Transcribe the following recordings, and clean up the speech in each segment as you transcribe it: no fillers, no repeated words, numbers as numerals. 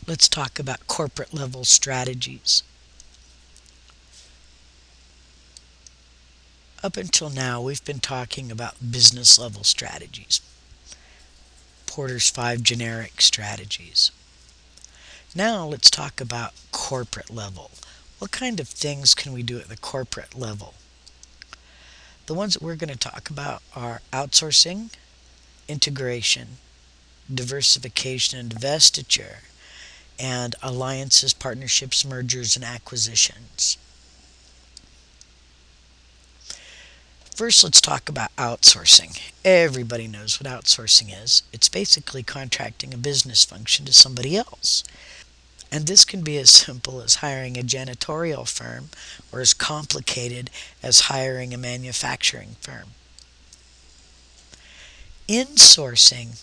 Let's talk about corporate level strategies. Up until now, we've been talking about business level strategies, Porter's 5 generic strategies. Now let's talk about corporate level. What kind of things can we do at the corporate level? The ones that we're going to talk about are outsourcing, integration, diversification and divestiture, and alliances, partnerships, mergers, and acquisitions. First, let's talk about outsourcing. Everybody knows what outsourcing is. It's basically contracting a business function to somebody else. And this can be as simple as hiring a janitorial firm or as complicated as hiring a manufacturing firm. Insourcing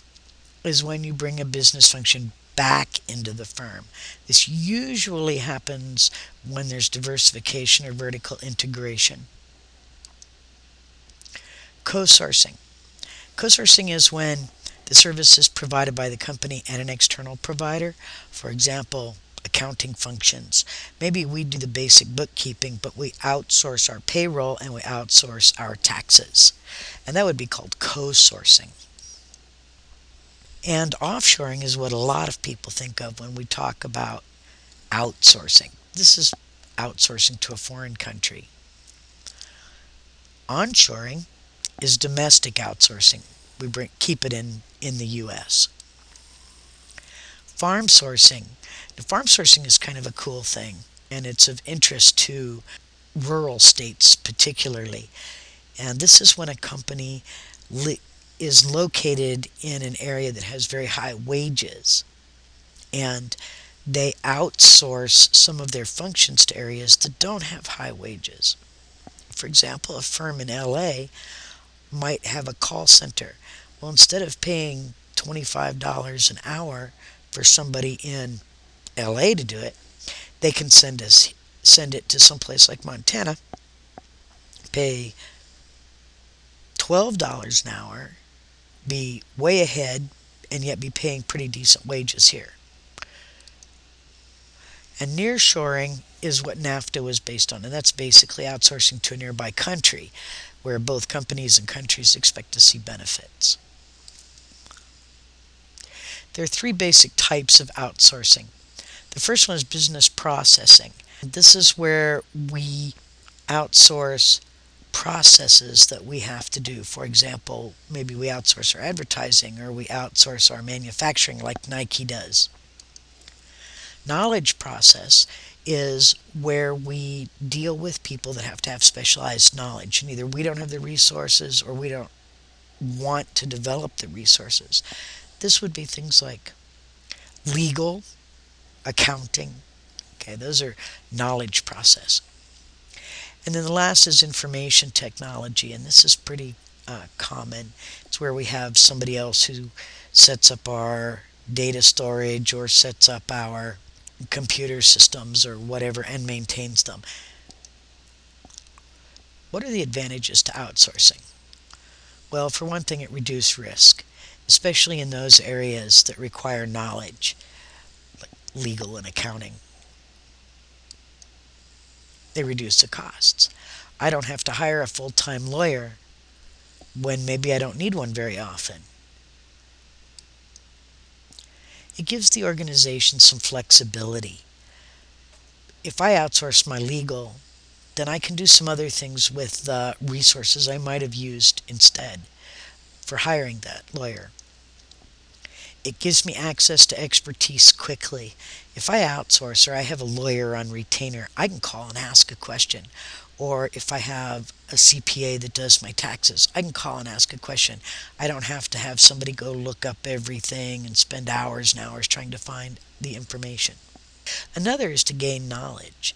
is when you bring a business function back into the firm. This usually happens when there's diversification or vertical integration. Co-sourcing. Co-sourcing is when the service is provided by the company and an external provider. For example, accounting functions. Maybe we do the basic bookkeeping, but we outsource our payroll and we outsource our taxes. And that would be called co-sourcing. And offshoring is what a lot of people think of when we talk about outsourcing. This is outsourcing to a foreign country. Onshoring is domestic outsourcing. We keep it in the US. Farm sourcing. Now, farm sourcing is kind of a cool thing, and it's of interest to rural states particularly. And this is when a company is located in an area that has very high wages, and they outsource some of their functions to areas that don't have high wages. For example, a firm in LA might have a call center. Well, instead of paying $25 an hour for somebody in LA to do it, they can send it to someplace like Montana, pay $12 an hour, be way ahead, and yet be paying pretty decent wages here. And nearshoring is what NAFTA was based on, and that's basically outsourcing to a nearby country where both companies and countries expect to see benefits. There are 3 basic types of outsourcing. The first one is business processing. This is where we outsource processes that we have to do. For example, maybe we outsource our advertising or we outsource our manufacturing like Nike does. Knowledge process is where we deal with people that have to have specialized knowledge, and either we don't have the resources or we don't want to develop the resources. This would be things like legal, accounting. Okay, those are knowledge process. And then the last is information technology, and this is pretty common. It's where we have somebody else who sets up our data storage or sets up our computer systems or whatever and maintains them. What are the advantages to outsourcing? Well, for one thing, it reduces risk, especially in those areas that require knowledge, like legal and accounting. They reduce the costs. I don't have to hire a full-time lawyer when maybe I don't need one very often. It gives the organization some flexibility. If I outsource my legal, then I can do some other things with the resources I might have used instead for hiring that lawyer. It gives me access to expertise quickly. If I outsource or I have a lawyer on retainer, I can call and ask a question. Or if I have a CPA that does my taxes, I can call and ask a question. I don't have to have somebody go look up everything and spend hours and hours trying to find the information. Another is to gain knowledge.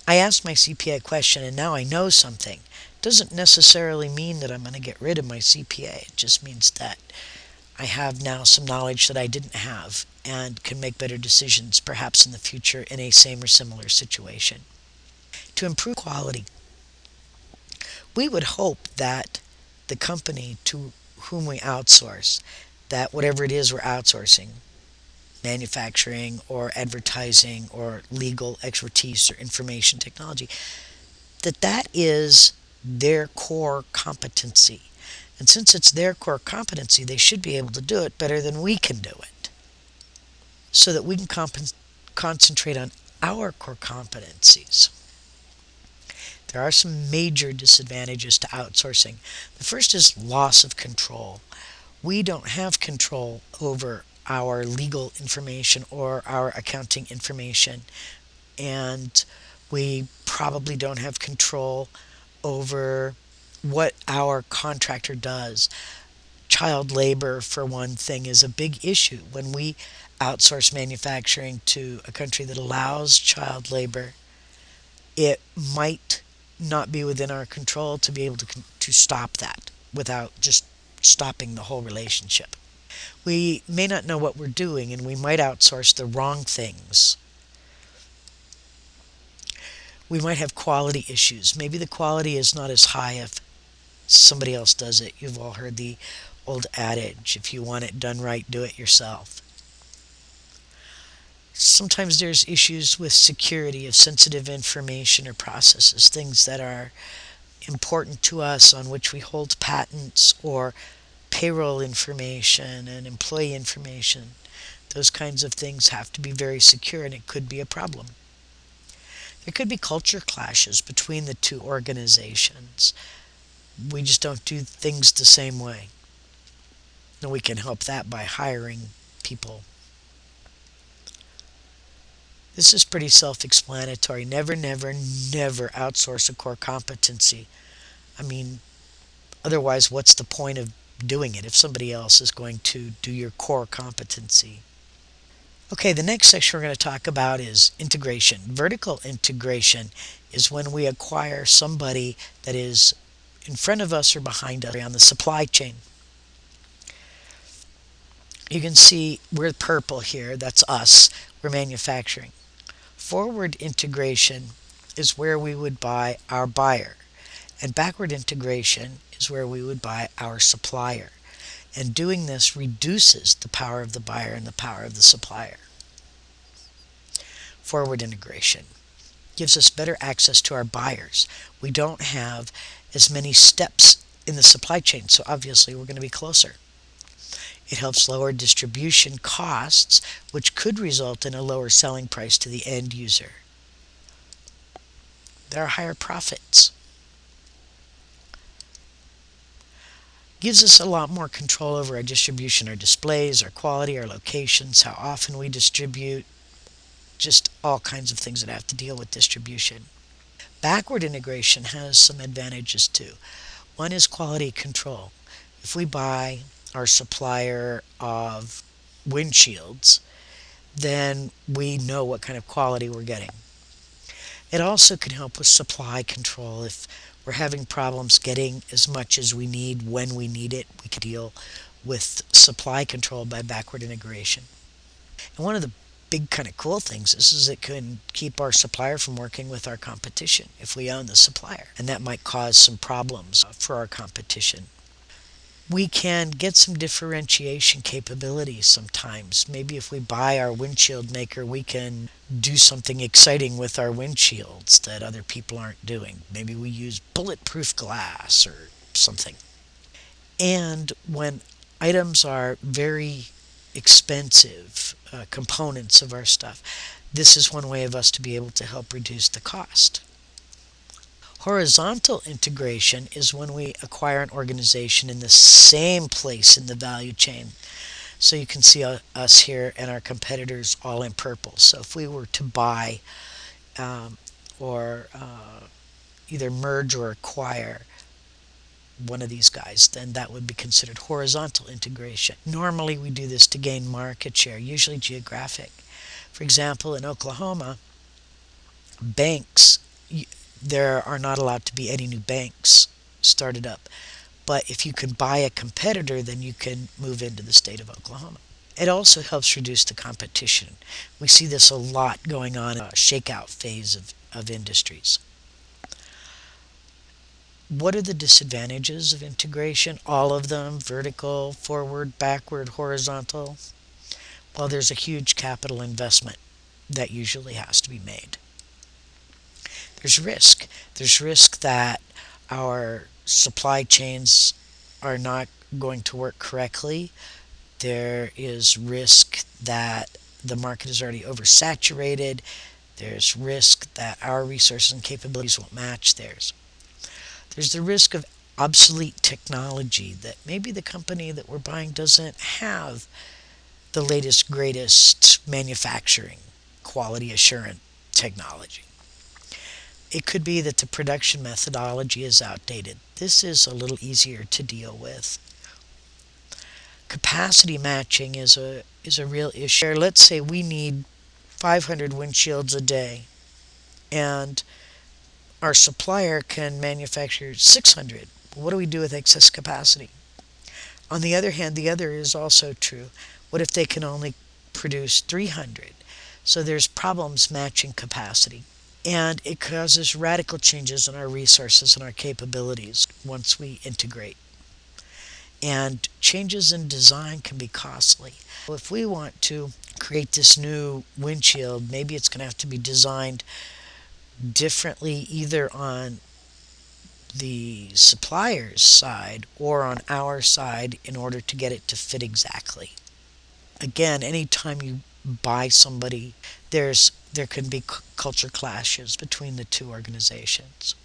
I asked my CPA a question and now I know something. Doesn't necessarily mean that I'm going to get rid of my CPA. It just means that I have now some knowledge that I didn't have and can make better decisions perhaps in the future in a same or similar situation. To improve quality, we would hope that the company to whom we outsource, that whatever it is we're outsourcing, manufacturing or advertising or legal expertise or information technology, that is their core competency. And since it's their core competency, they should be able to do it better than we can do it, so that we can concentrate on our core competencies. There are some major disadvantages to outsourcing. The first is loss of control. We don't have control over our legal information or our accounting information, and we probably don't have control over what our contractor does. Child labor, for one thing, is a big issue. When we outsource manufacturing to a country that allows child labor, it might not be within our control to be able to stop that without just stopping the whole relationship. We may not know what we're doing, and we might outsource the wrong things. We might have quality issues. Maybe the quality is not as high if somebody else does it. You've all heard the old adage, if you want it done right, do it yourself. Sometimes there's issues with security of sensitive information or processes, things that are important to us on which we hold patents, or payroll information and employee information. Those kinds of things have to be very secure, and it could be a problem. There could be culture clashes between the two organizations. We just don't do things the same way. And we can help that by hiring people. This is pretty self-explanatory. Never, never, never outsource a core competency. I mean, otherwise, what's the point of doing it if somebody else is going to do your core competency? Okay, the next section we're going to talk about is integration. Vertical integration is when we acquire somebody that is in front of us or behind us on the supply chain. You can see we're purple here, that's us, we're manufacturing. Forward integration is where we would buy our buyer, and backward integration is where we would buy our supplier. And doing this reduces the power of the buyer and the power of the supplier. Forward integration gives us better access to our buyers. We don't have as many steps in the supply chain, so obviously we're going to be closer. It helps lower distribution costs, which could result in a lower selling price to the end user. There are higher profits. Gives us a lot more control over our distribution, our displays, our quality, our locations, how often we distribute, just all kinds of things that have to deal with distribution. Backward integration has some advantages too. One is quality control. If we buy our supplier of windshields, then we know what kind of quality we're getting. It also can help with supply control. If we're having problems getting as much as we need when we need it, we can deal with supply control by backward integration. And one of the big kind of cool things is it can keep our supplier from working with our competition if we own the supplier, and that might cause some problems for our competition. We can get some differentiation capabilities sometimes. Maybe if we buy our windshield maker, we can do something exciting with our windshields that other people aren't doing. Maybe we use bulletproof glass or something. And when items are very expensive, components of our stuff, this is one way of us to be able to help reduce the cost. Horizontal integration is when we acquire an organization in the same place in the value chain. So you can see us here and our competitors all in purple. So if we were to buy or either merge or acquire one of these guys, then that would be considered horizontal integration. Normally we do this to gain market share, usually geographic. For example, in Oklahoma, banks, there are not allowed to be any new banks started up. But if you can buy a competitor, then you can move into the state of Oklahoma. It also helps reduce the competition. We see this a lot going on in a shakeout phase of industries. What are the disadvantages of integration? All of them: vertical, forward, backward, horizontal. Well, there's a huge capital investment that usually has to be made. There's risk. There's risk that our supply chains are not going to work correctly. There is risk that the market is already oversaturated. There's risk that our resources and capabilities won't match theirs. There's the risk of obsolete technology that maybe the company that we're buying doesn't have the latest, greatest manufacturing quality assurance technology. It could be that the production methodology is outdated. This is a little easier to deal with. Capacity matching is a real issue. Let's say we need 500 windshields a day and our supplier can manufacture 600. What do we do with excess capacity? On the other hand, the other is also true. What if they can only produce 300? So there's problems matching capacity. And it causes radical changes in our resources and our capabilities once we integrate. And changes in design can be costly. If we want to create this new windshield, maybe it's going to have to be designed differently either on the supplier's side or on our side in order to get it to fit exactly. Again, anytime you buy somebody, there can be culture clashes between the two organizations.